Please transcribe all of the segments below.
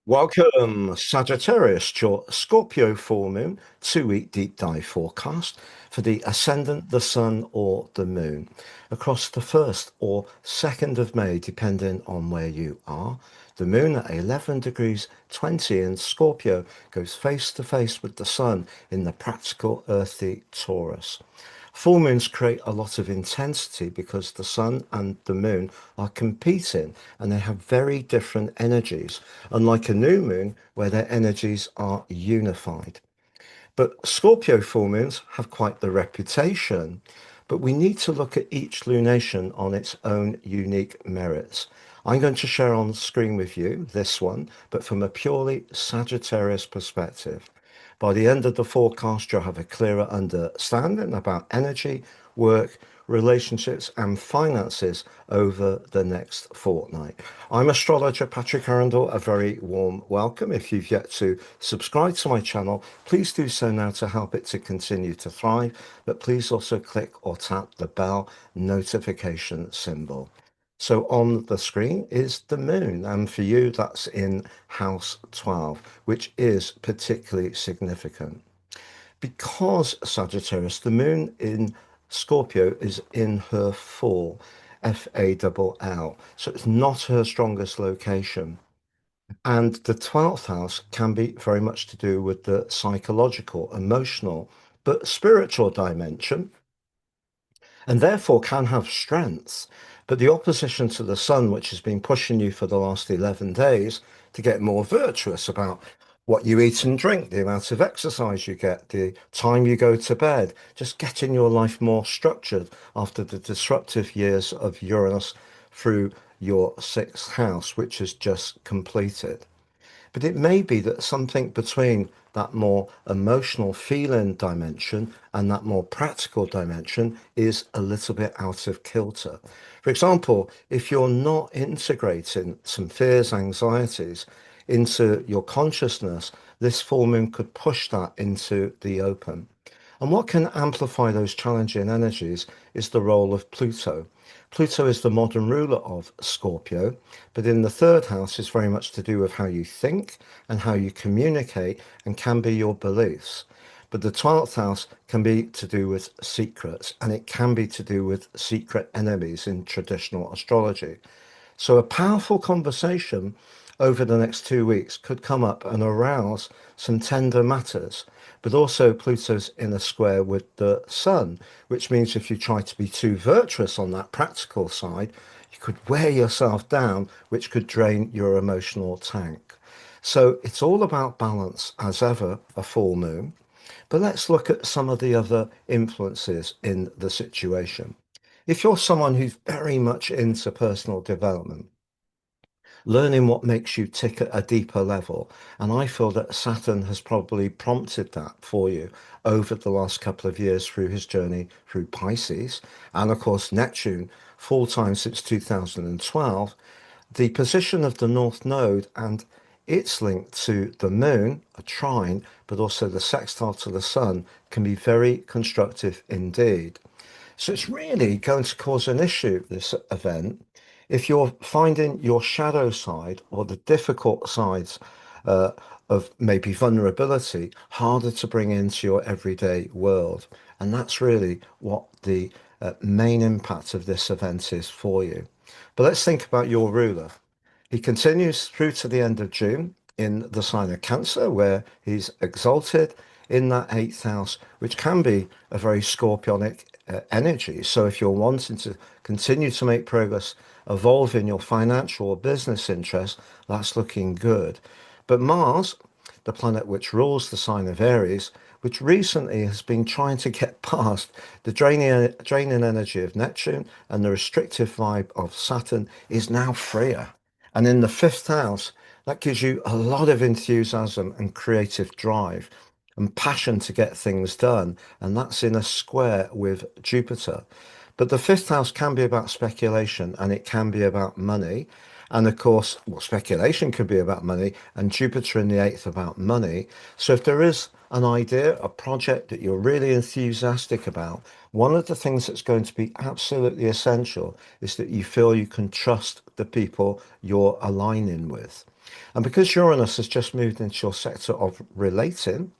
Welcome, Sagittarius, to your Scorpio full moon 2 week deep dive forecast for the ascendant, the sun, or the moon across the 1st or 2nd of May, depending on where you are. The moon at 11 degrees 20 in Scorpio goes face to face with the sun in the practical earthy Taurus. Full moons create a lot of intensity because the sun and the moon are competing and they have very different energies, unlike a new moon where their energies are unified. But Scorpio full moons have quite the reputation, but we need to look at each lunation on its own unique merits. I'm going to share on screen with you this one, but from a purely Sagittarius perspective. By the end of the forecast, you'll have a clearer understanding about energy, work, relationships, and finances over the next fortnight. I'm astrologer Patrick Arundel. A very warm welcome. If you've yet to subscribe to my channel, please do so now to help it to continue to thrive. But please also click or tap the bell notification symbol. So on the screen is the moon, and for you, that's in house 12, which is particularly significant. Because Sagittarius, the moon in Scorpio is in her fall, FALL. So it's not her strongest location. And the 12th house can be very much to do with the psychological, emotional, but spiritual dimension, and therefore can have strengths. But the opposition to the sun, which has been pushing you for the last 11 days to get more virtuous about what you eat and drink, the amount of exercise you get, the time you go to bed, just getting your life more structured after the disruptive years of Uranus through your 6th house, which has just completed. But it may be that something between that more emotional feeling dimension and that more practical dimension is a little bit out of kilter. For example, if you're not integrating some fears, anxieties into your consciousness, this full moon could push that into the open. And what can amplify those challenging energies is the role of Pluto. Pluto is the modern ruler of Scorpio, but in the 3rd house is very much to do with how you think and how you communicate and can be your beliefs. But the 12th house can be to do with secrets, and it can be to do with secret enemies in traditional astrology. So a powerful conversation over the next 2 weeks could come up and arouse some tender matters. But also Pluto's in a square with the sun, which means if you try to be too virtuous on that practical side, you could wear yourself down, which could drain your emotional tank. So it's all about balance, as ever, a full moon. But let's look at some of the other influences in the situation. If you're someone who's very much into personal development, learning what makes you tick at a deeper level. And I feel that Saturn has probably prompted that for you over the last couple of years through his journey through Pisces. And of course, Neptune, full time since 2012. The position of the North Node and its link to the moon, a trine, but also the sextile to the sun can be very constructive indeed. So it's really going to cause an issue, this event, if you're finding your shadow side or the difficult sides uh, of maybe vulnerability harder to bring into your everyday world. And that's really what the main impact of this event is for you. But let's think about your ruler. He continues through to the end of June in the sign of Cancer, where he's exalted in that 8th house, which can be a very scorpionic energy. So if you're wanting to continue to make progress, evolve in your financial or business interests, that's looking good. But Mars, the planet which rules the sign of Aries, which recently has been trying to get past the draining energy of Neptune and the restrictive vibe of Saturn, is now freer. And in the 5th house, that gives you a lot of enthusiasm and creative drive and passion to get things done. And that's in a square with Jupiter. But the 5th house can be about speculation and it can be about money. And of course, well, speculation could be about money and Jupiter in the 8th about money. So if there is an idea, a project that you're really enthusiastic about, one of the things that's going to be absolutely essential is that you feel you can trust the people you're aligning with. And because Uranus has just moved into your sector of relating,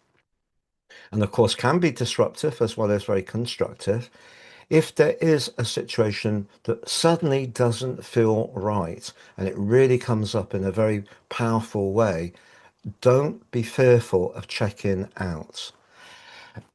and of course can be disruptive as well as very constructive, if there is a situation that suddenly doesn't feel right and it really comes up in a very powerful way, don't be fearful of checking out.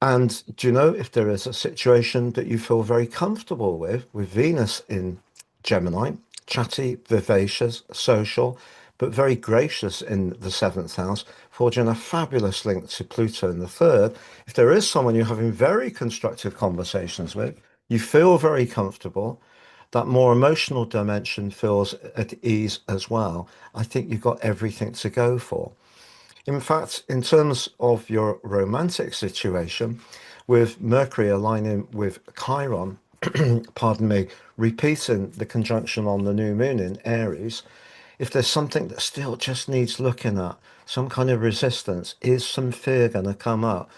And do you know if there is a situation that you feel very comfortable with Venus in Gemini, chatty, vivacious, social, but very gracious in the seventh house, forging a fabulous link to Pluto in the third. If there is someone you're having very constructive conversations with, you feel very comfortable, that more emotional dimension feels at ease as well. I think you've got everything to go for. In fact, in terms of your romantic situation, with Mercury aligning with Chiron, pardon me, repeating the conjunction on the new moon in Aries, if there's something that still just needs looking at, some kind of resistance, is some fear going to come up?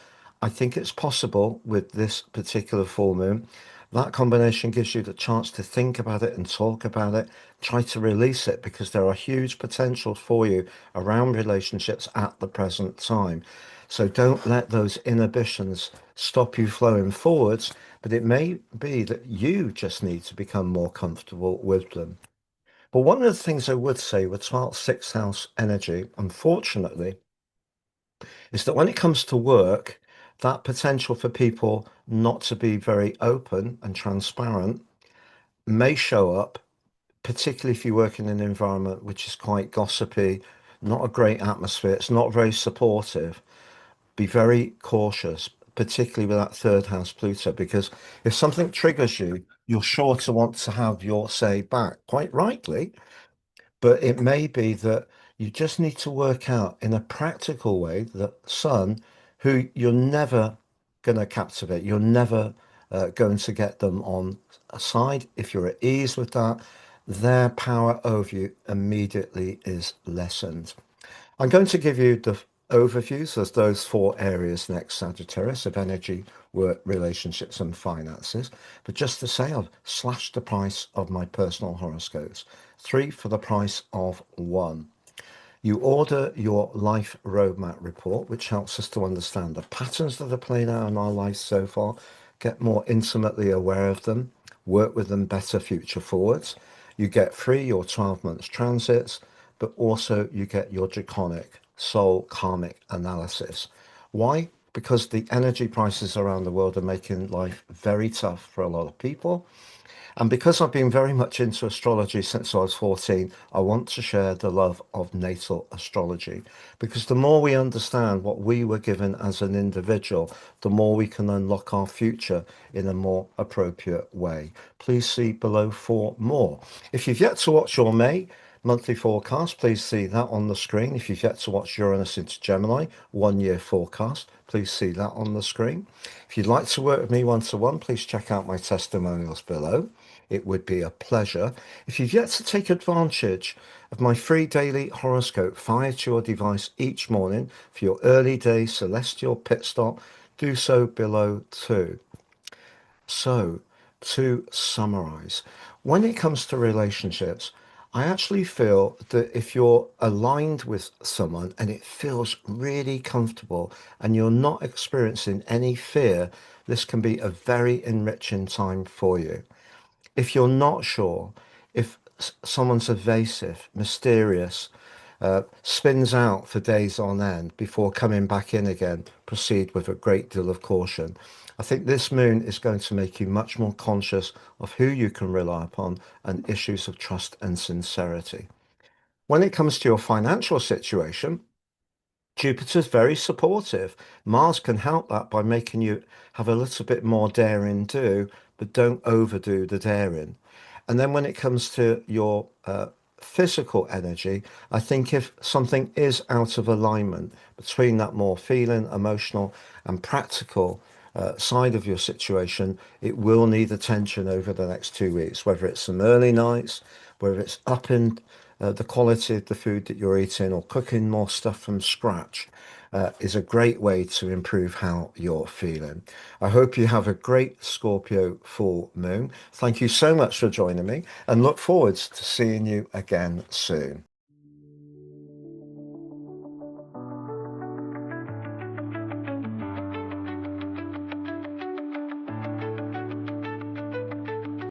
I think it's possible with this particular full moon. That combination gives you the chance to think about it and talk about it, try to release it because there are huge potentials for you around relationships at the present time. So don't let those inhibitions stop you flowing forwards, but it may be that you just need to become more comfortable with them. But one of the things I would say with 12th, sixth house energy, unfortunately, is that when it comes to work, that potential for people not to be very open and transparent may show up, particularly if you work in an environment which is quite gossipy, not a great atmosphere, it's not very supportive. Be very cautious, particularly with that third house Pluto, because if something triggers you, you're sure to want to have your say back, quite rightly. But it may be that you just need to work out in a practical way that Sun, who you're never going to captivate, you're never going to get them on a side. If you're at ease with that, their power over you immediately is lessened. I'm going to give you the overviews of those four areas next, Sagittarius, of energy, work, relationships, and finances. But just to say, I've slashed the price of my personal horoscopes, three for the price of one. You order your life roadmap report, which helps us to understand the patterns that are playing out in our life so far, get more intimately aware of them, work with them better future forwards. You get free your 12 months transits, but also you get your draconic soul karmic analysis. Why? Because the energy prices around the world are making life very tough for a lot of people. And because I've been very much into astrology since I was 14, I want to share the love of natal astrology. Because the more we understand what we were given as an individual, the more we can unlock our future in a more appropriate way. Please see below for more. If you've yet to watch your May monthly forecast, please see that on the screen. If you've yet to watch Uranus into Gemini 1 year forecast, please see that on the screen. If you'd like to work with me one-to-one, please check out my testimonials below. It would be a pleasure. If you've yet to take advantage of my free daily horoscope fired to your device each morning for your early day celestial pit stop, do so below too. So, to summarize, when it comes to relationships, I actually feel that if you're aligned with someone and it feels really comfortable and you're not experiencing any fear, this can be a very enriching time for you. If you're not sure, if someone's evasive, mysterious, spins out for days on end before coming back in again, proceed with a great deal of caution. I think this moon is going to make you much more conscious of who you can rely upon and issues of trust and sincerity. When it comes to your financial situation, Jupiter's very supportive. Mars can help that by making you have a little bit more daring do, but don't overdo the daring. And then when it comes to your physical energy, I think if something is out of alignment between that more feeling, emotional, and practical side of your situation, it will need attention over the next 2 weeks, whether it's some early nights, whether it's upping the quality of the food that you're eating or cooking more stuff from scratch. Is a great way to improve how you're feeling. I hope you have a great Scorpio full moon. Thank you so much for joining me and look forward to seeing you again soon.